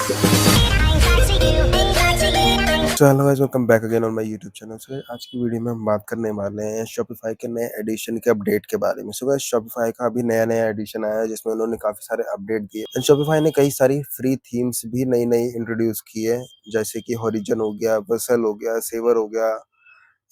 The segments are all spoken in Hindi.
So hello guys, welcome back again on my YouTube channel. So आज की वीडियो में हम बात करने वाले हैं शॉपिफाई के नए एडिशन के अपडेट के बारे में। सो गाइस, शॉपिफाई का अभी नया नया एडिशन आया है जिसमें उन्होंने काफी सारे अपडेट दिए एंड शॉपिफाई ने कई सारी फ्री थीम्स भी नई नई इंट्रोड्यूस की है, जैसे कि हॉरिजन हो गया, बसल हो गया, सेवर हो गया।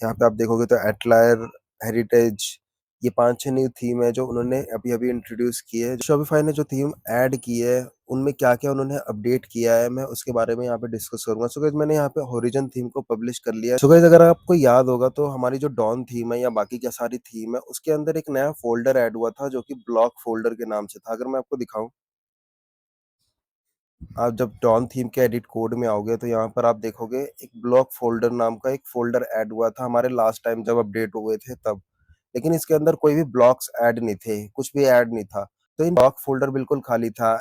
यहाँ पे आप देखोगे तो एटलायर, हेरिटेज, ये 5-6 न्यू थीम है जो उन्होंने अभी-अभी इंट्रोड्यूस की है। शॉपिफाई ने जो थीम ऐड की है, उनमें क्या-क्या उन्होंने अपडेट किया है, मैं उसके बारे में यहाँ पे डिस्कस करूँगा। सो गाइस, मैंने यहाँ पे होरिजन थीम को पब्लिश कर लिया है। सो गाइस, अगर आपको याद होगा तो हमारी जो डॉन थीम है या बाकी क्या सारी थीम है, उसके अंदर एक नया फ़ोल्डर ऐड हुआ था जो कि ब्लॉक फ़ोल्डर के नाम से था। अगर मैं आपको दिखाऊँ, आप जब डॉन थीम के एडिट कोड में आओगे तो यहाँ पर आप देखोगे एक ब्लॉक फ़ोल्डर नाम का एक फ़ोल्डर ऐड हुआ था हमारे लास्ट टाइम जब अपडेट हुए थे तब। लेकिन इसके अंदर कोई भी ब्लॉक्स ऐड नहीं थे, कुछ भी ऐड नहीं था। तो इन ब्लॉक फ़ोल्डर बिल्कुल खाली था।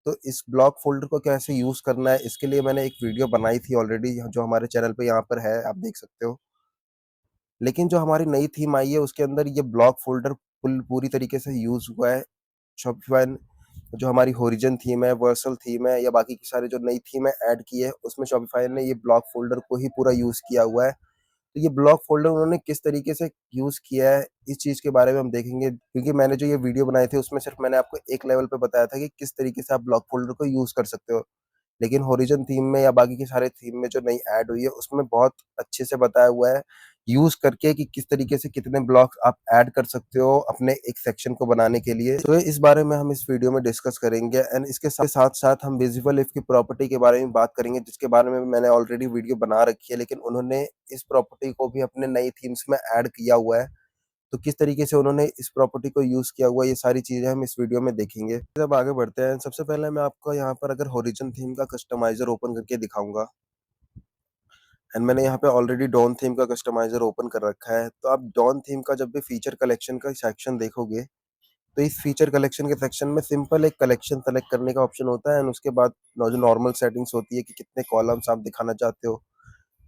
तो इस ब्लॉक फ़ोल्डर को कैसे यूज़ करना है, इसके लिए मैंने एक वीडियो बनाई थी ऑलरेडी, जो हमारे चैनल पे यहाँ पर है, आप देख सकते हो। लेकिन जो हमारी नई थीम आई है उसके अंदर ये ब्लॉक फ़ोल्डर पूरी तरीके से यूज़ हुआ है। शॉपिफ़ाई जो हमारी होरिजन थीम है, वर्सल थीम है या बाकी की सारी जो नई थीम है ऐड की है, उसमें शॉपिफ़ाई ने ये ब्लॉक फ़ोल्डर को ही पूरा यूज़ किया हुआ है। तो ये ब्लॉक फ़ोल्डर उन्होंने किस तरीके से यूज़ किया है, इस चीज़ के बारे में हम देखेंगे, क्योंकि मैंने जो ये वीडियो बनाए थे उसमें सिर्फ़ मैंने आपको एक लेवल पे बताया था कि किस तरीके से आप ब्लॉक फ़ोल्डर को यूज़ कर सकते हो। लेकिन होरिजन थीम में या बाकी के सारे थीम में जो नई ऐड हुई है उसमें बहुत अच्छे से बताया हुआ है यूज़ करके कि किस तरीके से कितने ब्लॉक्स आप ऐड कर सकते हो अपने एक सेक्शन को बनाने के लिए। तो इस बारे में हम इस वीडियो में डिस्कस करेंगे एंड इसके साथ-साथ हम विज़ुअल इफ की प्रॉपर्टी के बारे में बात करेंगे, जिसके बारे में मैंने ऑलरेडी वीडियो बना रखी है, लेकिन उन्होंने इस प्रॉपर्टी को भी अपने नई थीम्स में ऐड किया हुआ है। तो किस तरीके से उन्होंने इस प्रॉपर्टी को यूज़ किया हुआ है, ये सारी चीज़ें हम इस वीडियो में देखेंगे। जब आगे बढ़ते हैं, सबसे पहले मैं आपको यहाँ पर अगर होरिजन थीम का कस्टमाइज़र ओपन करके दिखाऊँगा एंड मैंने यहाँ पे ऑलरेडी डॉन थीम का कस्टमाइज़र ओपन कर रखा है। तो आप डॉन थीम का जब भी फीचर कलेक्शन का सेक्शन देखोगे, तो इस फीचर कलेक्शन के सेक्शन में सिंपल एक कलेक्शन सेलेक्ट करने का ऑप्शन होता है एंड उसके बाद जो नॉर्मल सेटिंग्स होती है कि कितने कॉलम्स आप दिखाना चाहते हो,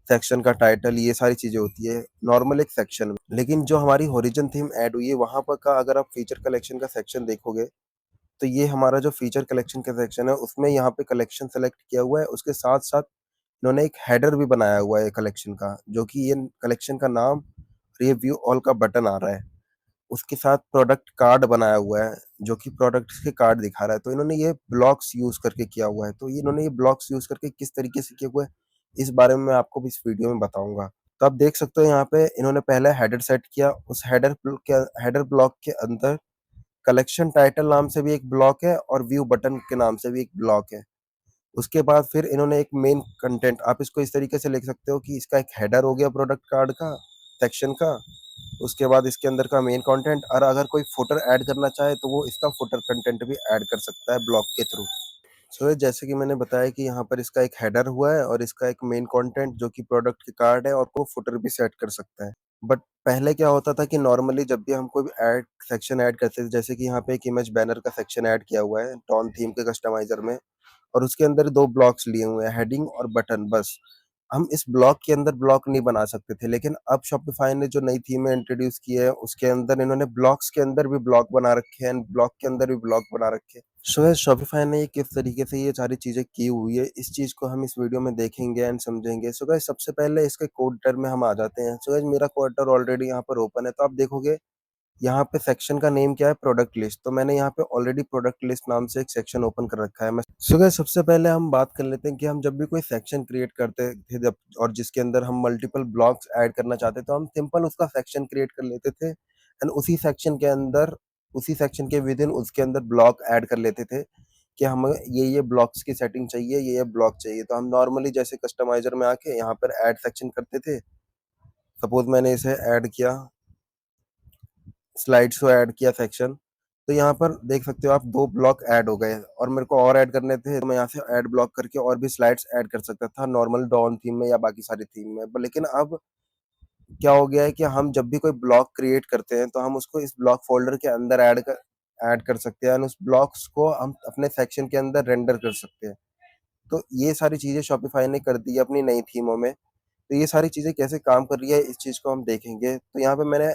सेक्शन का टाइटल, ये सारी चीज़ें होती है नॉर्मल एक सेक्शन में। लेकिन जो हमारी होरिजन थीम ऐड हुई है वहाँ पर का अगर आप फीचर कलेक्शन का सेक्शन देखोगे, तो ये हमारा जो फीचर कलेक्शन का सेक्शन है उसमें यहाँ पे कलेक्शन सेलेक्ट किया हुआ है। उसके साथ-साथ इन्होंने एक हेडर भी बनाया हुआ है कलेक्शन का, जो कि ये कलेक्शन का नाम और ये व्यू ऑल का बटन आ रहा है। उसके साथ प्रोडक्ट कार्ड बनाया हुआ है, जो कि प्रोडक्ट्स के कार्ड दिखा रहा है। तो इन्होंने ये ब्लॉक्स यूज़ करके किया हुआ है। तो ये इन्होंने ये ब्लॉक्स यूज़ करके किस तरीके से किया हुआ है, इस बारे में मैं आपको भी इस वीडियो में बताऊँगा। तो आप देख सकते हो यहाँ पे इन्होंने पहले हेडर सेट किया, उस हेडर ब्लॉक के अंदर कलेक्शन टाइटल नाम से भी एक ब्लॉक है और व्यू बटन के नाम से भी एक ब्लॉक है। उसके बाद फिर इन्होंने एक मेन कंटेंट, आप इसको इस तरीके से लिख सकते हो कि इसका एक हेडर हो गया प्रोडक्ट कार्ड का, सेक्शन का। उसके बाद इसके अंदर का मेन कंटेंट, और अगर कोई फुटर ऐड करना चाहे तो वो इसका फुटर कंटेंट भी ऐड कर सकता है ब्लॉक के थ्रू। सो जैसे कि मैंने बताया कि यहाँ पर इसका एक हेडर हुआ है और इसका एक मेन कंटेंट जो कि प्रोडक्ट के कार्ड है, और वो फुटर भी सेट कर सकता है। बट पहले क्या होता था कि नॉर्मली जब भी हम कोई भी सेक्शन ऐड करते थे, जैसे कि यहाँ पे एक इमेज बैनर का सेक्शन ऐड किया हुआ है टॉन थीम के कस्टमाइजर में, और उसके अंदर 2 ब्लॉक्स लिए हुए हैं, हेडिंग और बटन बस। हम इस ब्लॉक के अंदर ब्लॉक नहीं बना सकते थे, लेकिन अब शॉपिफाई ने जो नई थीमें इंट्रोड्यूस की है, उसके अंदर इन्होंने ब्लॉक्स के अंदर भी ब्लॉक बना रखे हैं, ब्लॉक के अंदर भी ब्लॉक बना रखे हैं। सो गाइस, शॉपिफाई ने ये किस तरीके से ये सारी चीज़ें की हुई है, इस चीज़ को हम इस वीडियो में देखेंगे एंड समझेंगे। सो गाइस, सबसे पहले इसके कोड टर में हम आ जाते हैं। सो गाइस, मेरा कोड टर ऑलरेडी यहाँ पर ओपन है, तो आप देखोगे यहाँ पे सेक्शन का नेम क्या है, प्रोडक्ट लिस्ट। तो मैंने यहाँ पे ऑलरेडी प्रोडक्ट लिस्ट नाम से एक सेक्शन ओपन कर रखा है। मैं सो गाइस, सबसे पहले हम बात कर लेते हैं कि हम जब भी कोई सेक्शन क्रिएट करते थे जब, और जिसके अंदर हम मल्टीपल ब्लॉक्स ऐड करना चाहते, तो हम सिंपल उसका सेक्शन क्रिएट कर लेते थे एंड उसी सेक्शन के अंदर, उसी सेक्शन के विद इन उसके अंदर ब्लॉक ऐड कर लेते थे कि हमें ये ब्लॉक्स की सेटिंग चाहिए, ये ब्लॉक चाहिए। तो हम नॉर्मली जैसे कस्टमाइजर में आके यहाँ पर ऐड सेक्शन करते थे। सपोज मैंने इसे ऐड किया, स्लाइड्स को ऐड किया सेक्शन, तो यहाँ पर देख सकते हो आप 2 ब्लॉक ऐड हो गए, और मेरे को और ऐड करने थे तो मैं यहाँ से ऐड ब्लॉक करके और भी स्लाइड्स ऐड कर सकता था नॉर्मल डॉन थीम में या बाकी सारी थीम में। लेकिन अब क्या हो गया है कि हम जब भी कोई ब्लॉक क्रिएट करते हैं तो हम उसको इस ब्लॉक फ़ोल्डर के अंदर ऐड कर सकते हैं, और उस ब्लॉक्स को हम अपने सेक्शन के अंदर रेंडर कर सकते हैं। तो ये सारी चीज़ें शॉपिफाई ने कर दी है अपनी नई थीमों में। तो ये सारी चीज़ें कैसे काम कर रही है, इस चीज़ को हम देखेंगे। तो यहाँ पे मैंने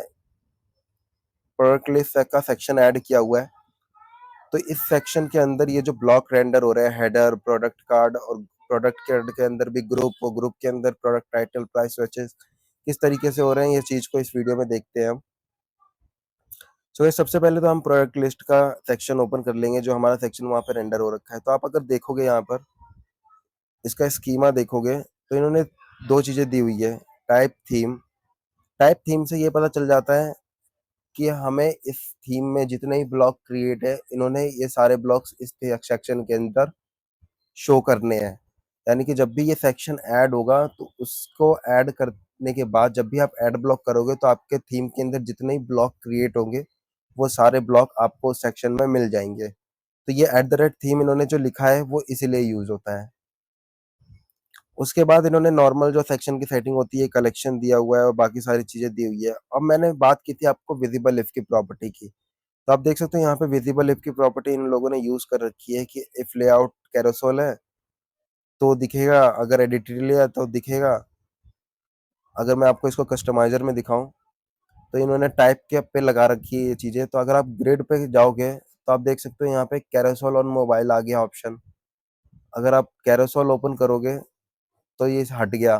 प्रोडक्ट लिस्ट का सेक्शन ऐड किया हुआ है। तो इस सेक्शन के अंदर ये जो ब्लॉक रेंडर हो रहे हैं, हेडर, प्रोडक्ट कार्ड, और प्रोडक्ट कार्ड के अंदर भी ग्रुप, और ग्रुप के अंदर प्रोडक्ट टाइटल, प्राइस, स्वैचेस किस तरीके से हो रहे हैं, ये चीज को इस वीडियो में देखते हैं हम। ये सबसे पहले तो हम प्रोडक्ट लिस्ट का सेक्शन ओपन कर लेंगे, जो हमारा सेक्शन वहां पे रेंडर हो रखा है। तो आप अगर देखोगे यहाँ पर इसका स्कीमा देखोगे, तो इन्होंने दो चीजें दी हुई है, टाइप थीम। टाइप थीम से ये पता चल जाता है कि हमें इस थीम में जितने ही ब्लॉक क्रिएट है, इन्होंने ये सारे ब्लॉक्स इस सेक्शन के अंदर शो करने हैं। यानी कि जब भी ये सेक्शन ऐड होगा, तो उसको ऐड करने के बाद जब भी आप ऐड ब्लॉक करोगे, तो आपके थीम के अंदर जितने ही ब्लॉक क्रिएट होंगे, वो सारे ब्लॉक आपको उस सेक्शन में मिल जाएंगे। तो ये @थीम इन्होंने जो लिखा है वो इसीलिए यूज होता है। उसके बाद इन्होंने नॉर्मल जो सेक्शन की सेटिंग होती है, कलेक्शन दिया हुआ है और बाकी सारी चीजें दी हुई है। अब मैंने बात की थी आपको विजिबल इफ की प्रॉपर्टी की, तो आप देख सकते हो यहाँ पे विजिबल इफ की प्रॉपर्टी इन लोगों ने यूज कर रखी है कि इफ लेआउट कैरोसेल है तो दिखेगा, अगर एडिटोरियल है तो दिखेगा। अगर मैं आपको इसको कस्टमाइजर में दिखाऊं, तो इन्होंने टाइप के पे लगा रखी है ये चीजें। तो अगर आप ग्रिड पे जाओगे, तो आप देख सकते हो यहाँ पे कैरोसेल ऑन मोबाइल आ गया ऑप्शन। अगर आप कैरोसेल ओपन करोगे, तो ये हट गया।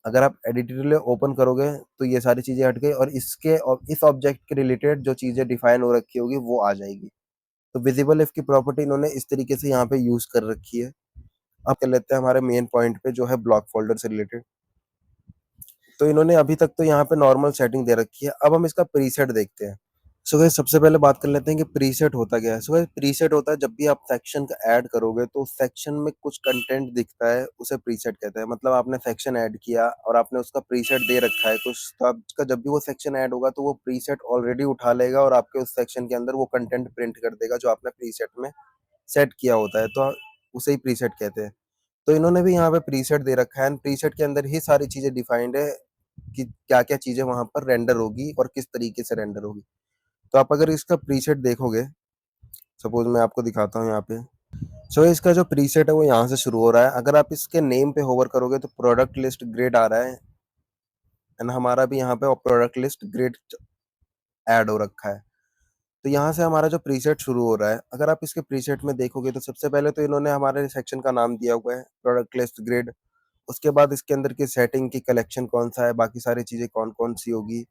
अगर आप एडिटोरियल ओपन करोगे, तो ये सारी चीजें हट गई, और इसके और इस ऑब्जेक्ट के रिलेटेड जो चीजें डिफाइन हो रखी होगी वो आ जाएगी। तो विजिबल इफ की प्रॉपर्टी इन्होंने इस तरीके से यहाँ पे यूज कर रखी है। अब कर लेते हैं हमारे मेन पॉइंट पे, जो है ब्लॉक फोल्डर से रिलेटेड। तो इन्होंने अभी तक तो यहाँ पे नॉर्मल सेटिंग दे रखी है। अब हम इसका प्रीसेट देखते हैं। सो गाइस सबसे पहले बात कर लेते हैं कि प्रीसेट होता क्या है। सो गाइस प्रीसेट होता है जब भी आप सेक्शन का ऐड करोगे, तो उस सेक्शन में कुछ कंटेंट दिखता है, उसे प्रीसेट कहते हैं। मतलब आपने सेक्शन ऐड किया और आपने उसका प्रीसेट दे रखा है कुछ, तो आपका जब भी वो सेक्शन ऐड होगा, तो वो प्रीसेट ऑलरेडी उठा लेगा और आपके उस सेक्शन के अंदर वो कंटेंट प्रिंट कर देगा जो आपने प्रीसेट में सेट किया होता है। तो उसे ही प्रीसेट कहते हैं। तो इन्होंने भी यहाँ पे प्रीसेट दे रखा है, एंड प्रीसेट के अंदर ही सारी चीजें डिफाइंड है कि क्या क्या चीजें वहां पर रेंडर होगी और किस तरीके से रेंडर होगी। तो आप अगर इसका प्रीसेट देखोगे, सपोज मैं आपको दिखाता हूँ यहाँ पे। इसका जो प्रीसेट है वो यहाँ से शुरू हो रहा है। अगर आप इसके नेम पे होवर करोगे, तो प्रोडक्ट लिस्ट ग्रिड आ रहा है, एंड हमारा भी यहाँ पे प्रोडक्ट लिस्ट ग्रिड ऐड हो रखा है। तो यहाँ से हमारा जो प्रीसेट शुरू हो रहा है, अगर आप इसके प्रीसेट में देखोगे, तो सबसे पहले तो इन्होंने हमारे सेक्शन का नाम दिया हुआ है प्रोडक्ट लिस्ट ग्रिड। उसके बाद इसके अंदर की सेटिंग की कलेक्शन कौन सा है, बाकी सारी चीजें कौन कौन सी होगी।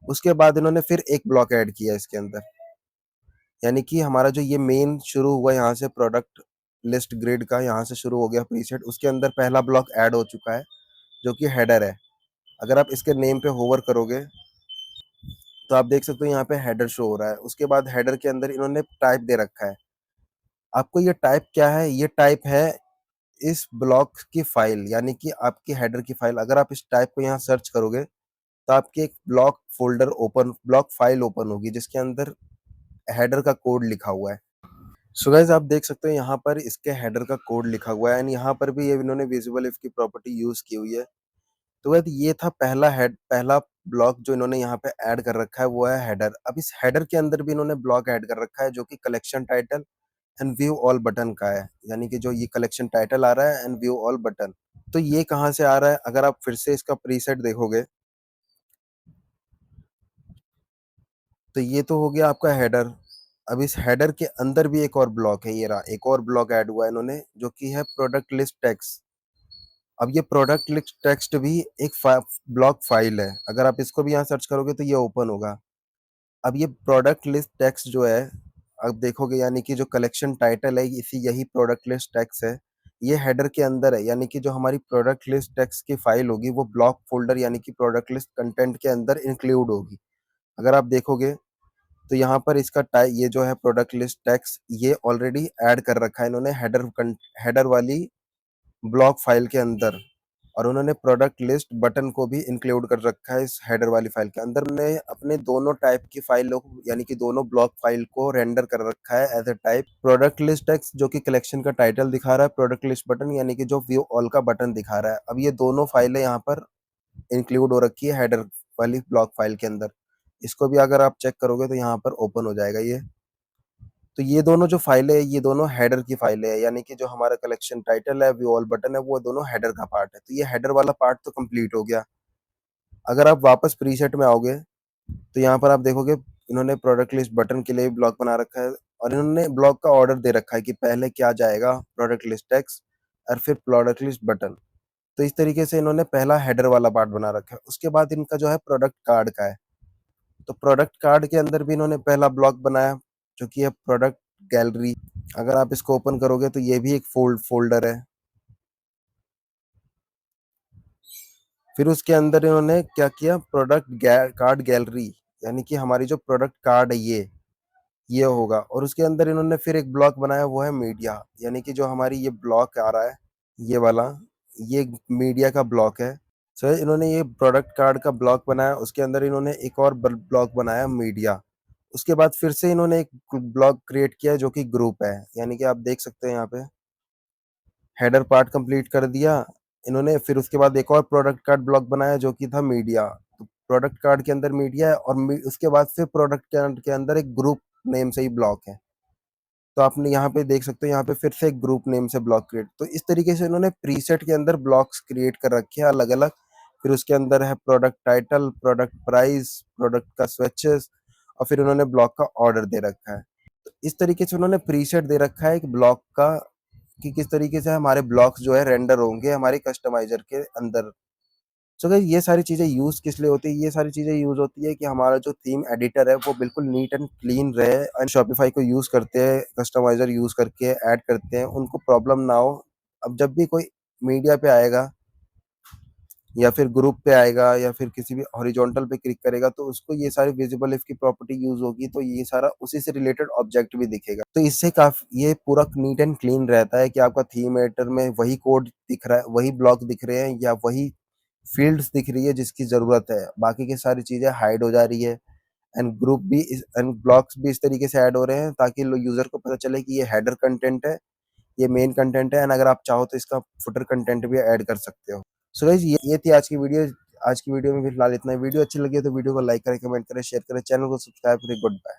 उसके बाद इन्होंने फिर एक ब्लॉक ऐड किया इसके अंदर, यानी कि हमारा जो ये मेन शुरू हुआ यहाँ से प्रोडक्ट लिस्ट ग्रिड का, यहाँ से शुरू हो गया प्रीसेट। उसके अंदर पहला ब्लॉक ऐड हो चुका है, जो कि हेडर है। अगर आप इसके नेम पे होवर करोगे, तो आप देख सकते हो यहाँ पे हेडर शो हो रहा है। उसके बाद हेडर के अंदर इन्होंने टाइप दे रखा है। आपको ये टाइप क्या है, ये टाइप है इस ब्लॉक की फाइल, यानी कि आपकी हेडर की फाइल। अगर आप इस टाइप को यहाँ सर्च करोगे, तो आपकी एक block folder open, block file open होगी, जिसके अंदर हेडर का कोड लिखा हुआ है। सो गाइस आप देख सकते हो यहाँ पर इसके हेडर का कोड लिखा हुआ है, एंड यहाँ पर भी ये इन्होंने विजुअल इफ की प्रॉपर्टी यूज की हुई है। तो गाइस ये था पहला ब्लॉक जो इन्होंने यहाँ पे ऐड कर रखा है, वो है हेडर। अब इस हेडर के अंदर भी इन्होंने ब्लॉक ऐड कर रखा है, जो कि collection title and view all button का है। यानी कि जो ये कलेक्शन टाइटल आ रहा है एंड व्यू ऑल बटन, तो ये कहाँ से आ रहा है, अगर आप फिर से इसका प्रीसेट देखोगे, तो ये तो हो गया आपका हेडर। अब इस हेडर के अंदर भी एक और ब्लॉक है, ये रहा एक और ब्लॉक ऐड हुआ है इन्होंने, जो कि है प्रोडक्ट लिस्ट टेक्स्ट। अब ये प्रोडक्ट लिस्ट टेक्स्ट भी एक ब्लॉक फाइल है। अगर आप इसको भी यहाँ सर्च करोगे, तो ये ओपन होगा। अब ये प्रोडक्ट लिस्ट टेक्स्ट जो है, अब देखोगे, यानी कि जो कलेक्शन टाइटल है, इसी यही प्रोडक्ट लिस्ट टेक्स्ट है। ये हेडर के अंदर है, यानी कि जो हमारी प्रोडक्ट लिस्ट टेक्स्ट की फाइल होगी, वो ब्लॉक फोल्डर यानी कि प्रोडक्ट लिस्ट कंटेंट के अंदर इंक्लूड होगी। अगर आप देखोगे, तो यहाँ पर इसका ये जो है प्रोडक्ट लिस्ट टेक्स्ट, ये ऑलरेडी ऐड कर रखा है इन्होंने हेडर वाली ब्लॉक फाइल के अंदर, और उन्होंने प्रोडक्ट लिस्ट बटन को भी इंक्लूड कर रखा है इस हेडर वाली फाइल के अंदर। उन्होंने अपने दोनों टाइप की फाइलों को, यानी कि दोनों ब्लॉक फाइल को रेंडर कर रखा है as a type product list text, जो कि कलेक्शन का टाइटल दिखा रहा है, प्रोडक्ट लिस्ट बटन यानी कि जो व्यू ऑल का बटन दिखा रहा है। अब ये दोनों फाइलें यहाँ पर इंक्लूड हो रखी है हेडर वाली ब्लॉक फाइल के अंदर। इसको भी अगर आप चेक करोगे, तो यहाँ पर ओपन हो जाएगा ये। तो ये दोनों जो फाइलें है, ये दोनों हेडर की फाइलें है, यानी कि जो हमारा कलेक्शन टाइटल है, व्यू ऑल बटन है, वो दोनों हेडर का पार्ट है। तो ये हेडर वाला पार्ट तो कंप्लीट हो गया। अगर आप वापस प्रीसेट में आओगे, तो यहाँ पर आप देखोगे इन्होंने प्रोडक्ट लिस्ट बटन के लिए ब्लॉक बना रखा है, और इन्होंने ब्लॉक का ऑर्डर दे रखा है कि पहले क्या जाएगा, प्रोडक्ट लिस्ट टेक्स्ट और फिर प्रोडक्ट लिस्ट बटन। तो इस तरीके से इन्होंने पहला हेडर वाला पार्ट बना रखा है। उसके बाद इनका जो है प्रोडक्ट कार्ड का है। तो प्रोडक्ट कार्ड के अंदर भी इन्होंने पहला ब्लॉक बनाया जो कि है प्रोडक्ट गैलरी। अगर आप इसको ओपन करोगे तो ये भी एक फोल्डर है। फिर उसके अंदर इन्होंने क्या किया, प्रोडक्ट कार्ड गैलरी, यानी कि हमारी जो प्रोडक्ट कार्ड है ये होगा। और उसके अंदर इन्होंने फिर एक ब्लॉक बनाया, वो है मीडिया, यानी कि जो हमारी ये ब्लॉक आ रहा है ये वाला, ये मीडिया का ब्लॉक है। सर इन्होंने ये प्रोडक्ट कार्ड का ब्लॉक बनाया, उसके अंदर इन्होंने एक और ब्लॉक बनाया मीडिया। उसके बाद फिर से इन्होंने एक ब्लॉक क्रिएट किया जो कि ग्रुप है, यानी कि आप देख सकते हैं यहाँ पे हेडर पार्ट कंप्लीट कर दिया इन्होंने। फिर उसके बाद एक और प्रोडक्ट कार्ड ब्लॉक बनाया जो कि था मीडिया। तो प्रोडक्ट कार्ड के अंदर मीडिया है और उसके बाद फिर प्रोडक्ट कार्ड के अंदर एक ग्रुप नेम से ही ब्लॉक है। तो आपने यहाँ पे देख सकते हो, यहाँ पे फिर से एक ग्रुप नेम से ब्लॉक क्रिएट। तो इस तरीके से इन्होंने प्रीसेट के अंदर ब्लॉक्स क्रिएट कर रखे हैं अलग अलग। फिर उसके अंदर है product title, product price, product का स्विचेस, और फिर उन्होंने ब्लॉक का ऑर्डर दे रखा है। तो इस तरीके से उन्होंने प्रीसेट दे रखा है एक ब्लॉक का कि किस तरीके से हमारे ब्लॉक्स जो है रेंडर होंगे हमारे कस्टमाइजर के अंदर। सो गाइस ये सारी चीजें यूज किस लिए होती है, ये सारी चीजें यूज होती है कि हमारा जो थीम एडिटर है वो बिल्कुल नीट एंड क्लीन रहे। एंड शॉपिफाई को यूज करते हैं, कस्टमाइजर यूज करके ऐड करते हैं, उनको प्रॉब्लम ना हो। अब जब भी कोई मीडिया पे आएगा या फिर ग्रुप पे आएगा या फिर किसी भी हॉरिजॉन्टल पे क्लिक करेगा तो उसको ये सारी विजिबल इफ की प्रॉपर्टी यूज होगी, तो ये सारा उसी से रिलेटेड ऑब्जेक्ट भी दिखेगा। तो इससे काफी ये पूरा नीट एंड क्लीन रहता है कि आपका थीम एडिटर में वही कोड दिख रहा है, वही ब्लॉक दिख रहे हैं या वही फील्ड्स दिख रही है जिसकी जरूरत है, बाकी की सारी चीजें हाइड हो जा रही है। एंड ग्रुप भी एंड ब्लॉक्स भी इस तरीके से ऐड हो रहे हैं ताकि यूजर को पता चले कि ये हेडर कंटेंट है, ये मेन कंटेंट है, एंड अगर आप चाहो तो इसका फुटर कंटेंट भी ऐड कर सकते हो। सो गाइस ये थी आज की वीडियो। आज की वीडियो में फिलहाल इतना ही। वीडियो अच्छी लगी है तो वीडियो को लाइक करें, कमेंट करें, शेयर करें, चैनल को सब्सक्राइब करें। Good bye.